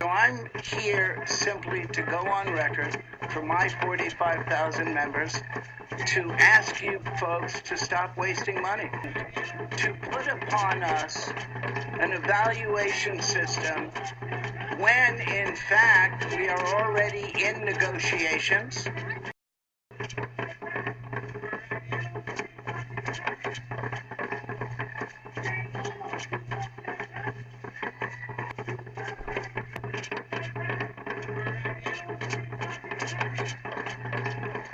I'm here simply to go on record for my 45,000 members to ask you folks to stop wasting money, to put upon us an evaluation system when, in fact, we are already in negotiations.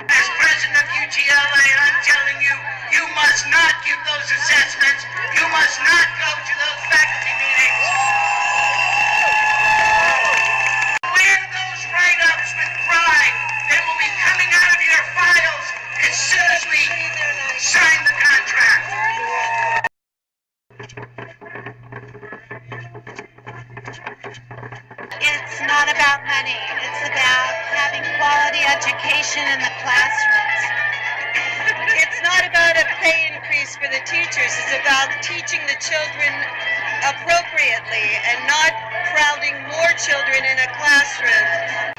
As president of UTLA, I'm telling you, you must not give those assessments. You must not go to those faculty meetings. Wear those write-ups with pride. They will be coming out of your files as soon as we sign the contract. It's not about money. It's about having quality education in the classrooms. It's not about a pay increase for the teachers. It's about teaching the children appropriately and not crowding more children in a classroom.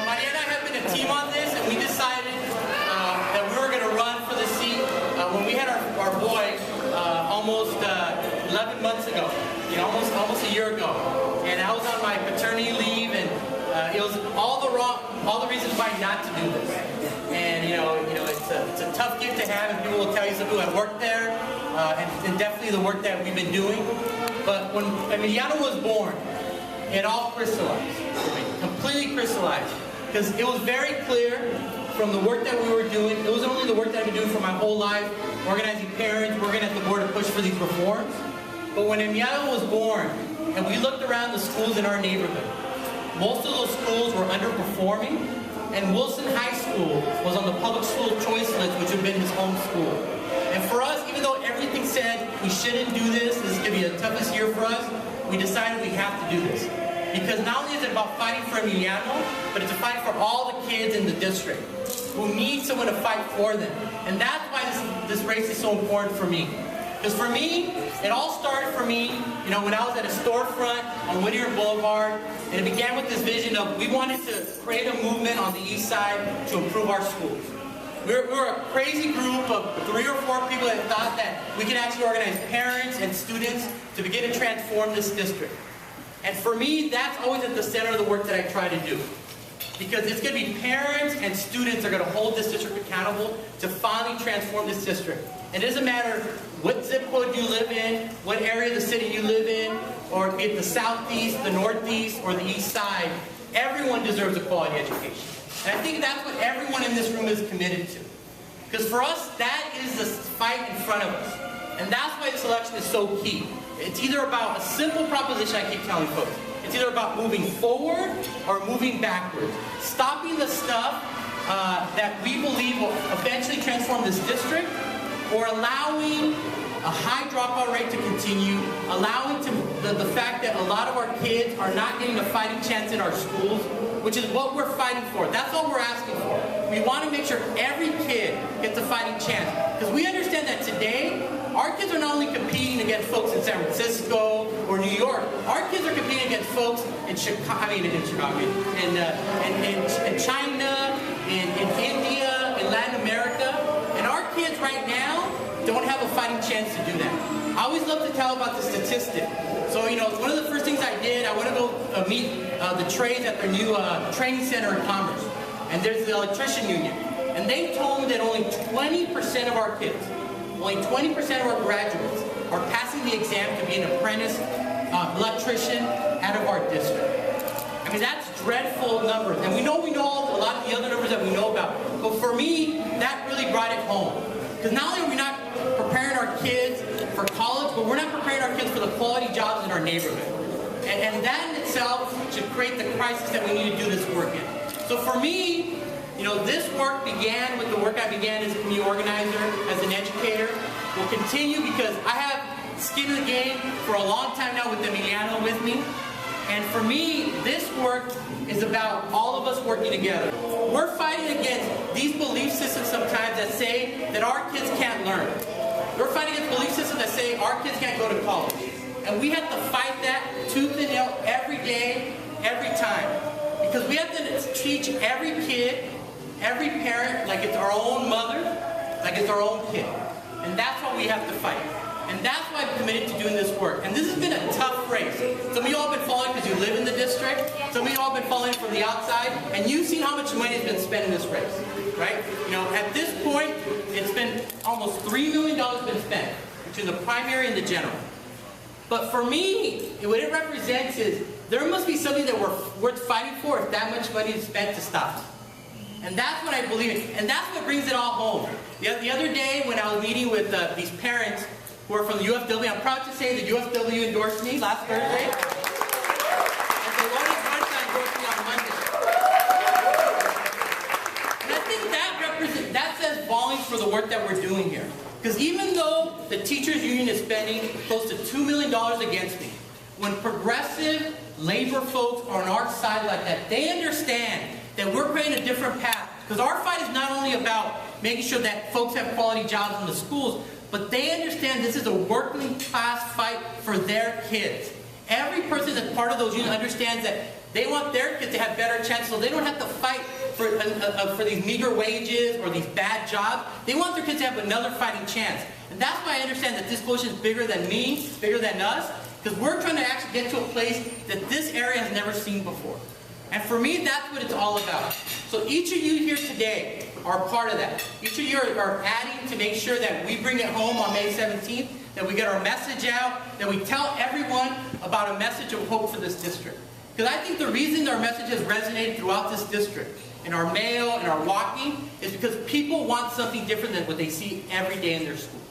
Maria and I have been a team on this, and we decided that we were going to run for the seat when we had our boy almost 11 months ago, almost a year ago. And I was on my paternity leave, and it was all the reasons why not to do this. And it's a tough gift to have, and people will tell you some people have worked there, and definitely the work that we've been doing. But when Emiliano was born, it all crystallized, completely crystallized, because it was very clear from the work that we were doing. It was only the work that I've been doing for my whole life, organizing parents, working at the board to push for these reforms. But when Emiliano was born, and we looked around the schools in our neighborhood, most of those schools were underperforming, and Wilson High School was on the public school choice list, which had been his home school. And for us, even though everything said we shouldn't do this, this is going to be the toughest year for us, we decided we have to do this. Because not only is it about fighting for Emiliano, but it's a fight for all the kids in the district who need someone to fight for them. And that's why this race is so important for me. Because for me, it all started for me, when I was at a storefront on Whittier Boulevard, and it began with this vision of we wanted to create a movement on the east side to improve our schools. We were a crazy group of 3 or 4 people that thought that we could actually organize parents and students to begin to transform this district. And for me, that's always at the center of the work that I try to do. Because it's going to be parents and students that are going to hold this district accountable to finally transform this district. It doesn't matter what zip code you live in, what area of the city you live in, or if the southeast, the northeast, or the east side, everyone deserves a quality education. And I think that's what everyone in this room is committed to. Because for us, that is the fight in front of us. And that's why this election is so key. It's either about a simple proposition I keep telling folks. It's either about moving forward or moving backwards. Stopping the stuff that we believe will eventually transform this district, or allowing a high dropout rate to continue, allowing the fact that a lot of our kids are not getting a fighting chance in our schools, which is what we're fighting for. That's all we're asking for. We want to make sure every kid gets a fighting chance. Because we understand that today, our kids are not only competing against folks in San Francisco or New York, our kids are competing against folks in China, in China, in India, in Latin America. And our kids right now don't have a fighting chance to do that. I always love to tell about the statistic. So, one of the first things I did, I went to go meet the trades at their new training center in Commerce. And there's the electrician union. And they told me that only 20% of our kids, only 20% of our graduates are passing the exam to be an apprentice electrician out of our district. I mean, that's dreadful numbers. And we know a lot of the other numbers that we know about. But for me, that really brought it home. Because not only are we not preparing our kids for college, but we're not preparing our kids for the quality jobs in our neighborhood. And that in itself should create the crisis that we need to do this work in. So for me, this work began with the work I began as a community organizer, as an educator. Will continue because I have skin in the game for a long time now with Emiliano with me. And for me, this work is about all of us working together. We're fighting against these belief systems sometimes that say that our kids can't learn. We're fighting against belief systems that say our kids can't go to college. And we have to fight that tooth and nail every day, every time. Because we have to teach every kid, every parent, like it's our own mother, like it's our own kid. And that's what we have to fight. And that's why I'm committed to doing this work. And this has been a tough race. Some of you all have been following because you live in the district. Some of you all have been following from the outside. And you've seen how much money has been spent in this race, right? At this point, it's been almost $3 million been spent between the primary and the general. But for me, what it represents is there must be something that we're worth fighting for if that much money is spent to stop. And that's what I believe in. And that's what brings it all home. The other day when I was meeting with these parents who are from the UFW, I'm proud to say the UFW endorsed me last Thursday. And they wanted to endorse me on Monday. And I think that says volumes for the work that we're doing here. Because even though the teachers union is spending close to $2 million against me, when progressive labor folks are on our side like that, they understand that we're creating a different path. Because our fight is not only about making sure that folks have quality jobs in the schools, but they understand this is a working class fight for their kids. Every person that's part of those unions understands that they want their kids to have better chances, so they don't have to fight for these meager wages or these bad jobs. They want their kids to have another fighting chance. And that's why I understand that this coalition is bigger than me, bigger than us, because we're trying to actually get to a place that this area has never seen before. And for me, that's what it's all about. So each of you here today are part of that. Each of you are adding to make sure that we bring it home on May 17th, that we get our message out, that we tell everyone about a message of hope for this district. Because I think the reason our message has resonated throughout this district, in our mail, in our walking, is because people want something different than what they see every day in their schools.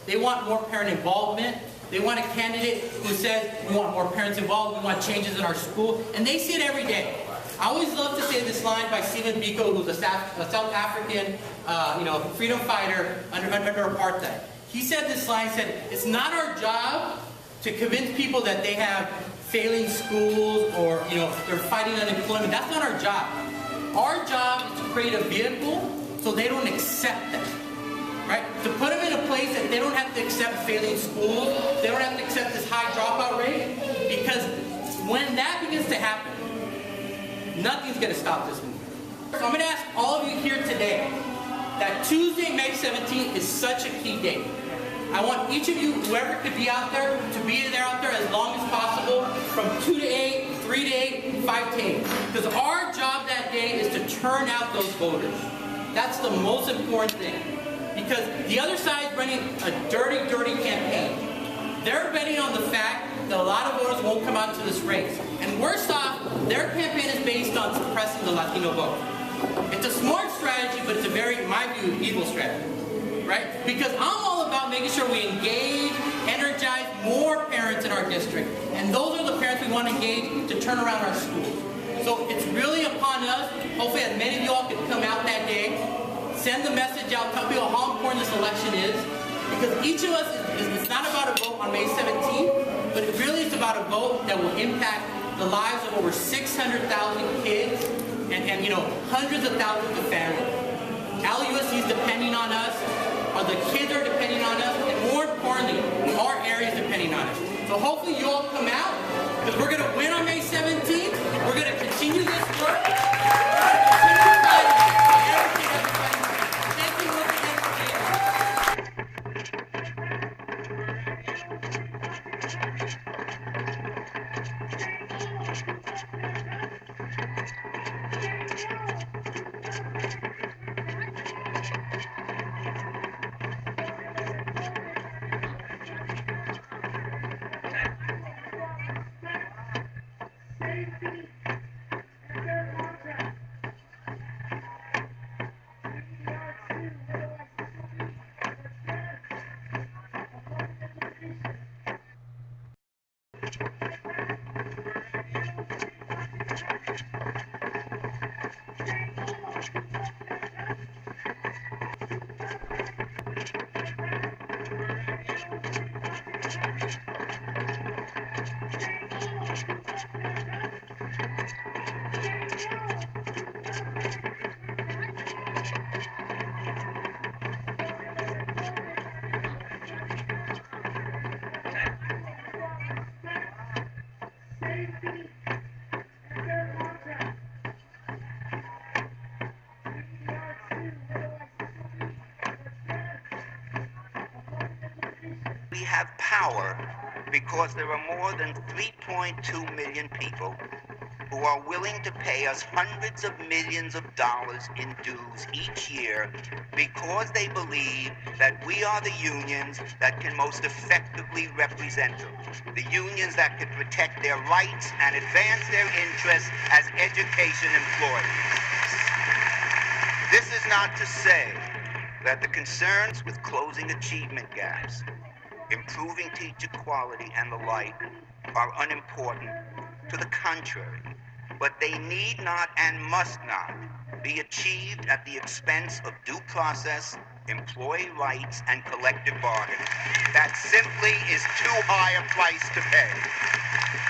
They want more parent involvement. They want a candidate who says, we want more parents involved, we want changes in our school, and they see it every day. I always love to say this line by Stephen Biko, who's a South African freedom fighter under apartheid. He said this line, said, it's not our job to convince people that they have failing schools or they're fighting unemployment. That's not our job. Our job is to create a vehicle so they don't accept that. Right? To put them in a place that they don't have to accept failing schools, they don't have to accept this high dropout rate, because when that begins to happen, nothing's going to stop this movement. So I'm going to ask all of you here today that Tuesday, May 17th is such a key date. I want each of you, whoever could be out there, to be there out there as long as possible, from 2 to 8, 3 to 8, 5 to 8. Because our job that day is to turn out those voters. That's the most important thing. because the other side is running a dirty, dirty campaign. They're betting on the fact that a lot of voters won't come out to this race. And worse off, their campaign is based on suppressing the Latino vote. It's a smart strategy, but it's a very, in my view, evil strategy. Right? Because I'm all about making sure we engage, energize more parents in our district. And those are the parents we want to engage to turn around our schools. So it's really upon us, hopefully as many of you all can come out that day, send the message out, tell people how important this election is. Because each of us, it's not about a vote on May 17th, but it really is about a vote that will impact the lives of over 600,000 kids and you know, hundreds of thousands of families. LAUSD is depending on us, or the kids are depending on us, and more importantly, our area is depending on us. So hopefully you all come out, because we're going to win on May 17th. We're going to continue this work. We're going to continue fighting for everything that we're fighting for. Thank you once again for being here. We have power because there are more than 3.2 million people who are willing to pay us hundreds of millions of dollars in dues each year because they believe that we are the unions that can most effectively represent them. The unions that can protect their rights and advance their interests as education employees. This is not to say that the concerns with closing achievement gaps, improving teacher quality, and the like are unimportant. To the contrary, but they need not and must not be achieved at the expense of due process, employee rights, and collective bargaining. That simply is too high a price to pay.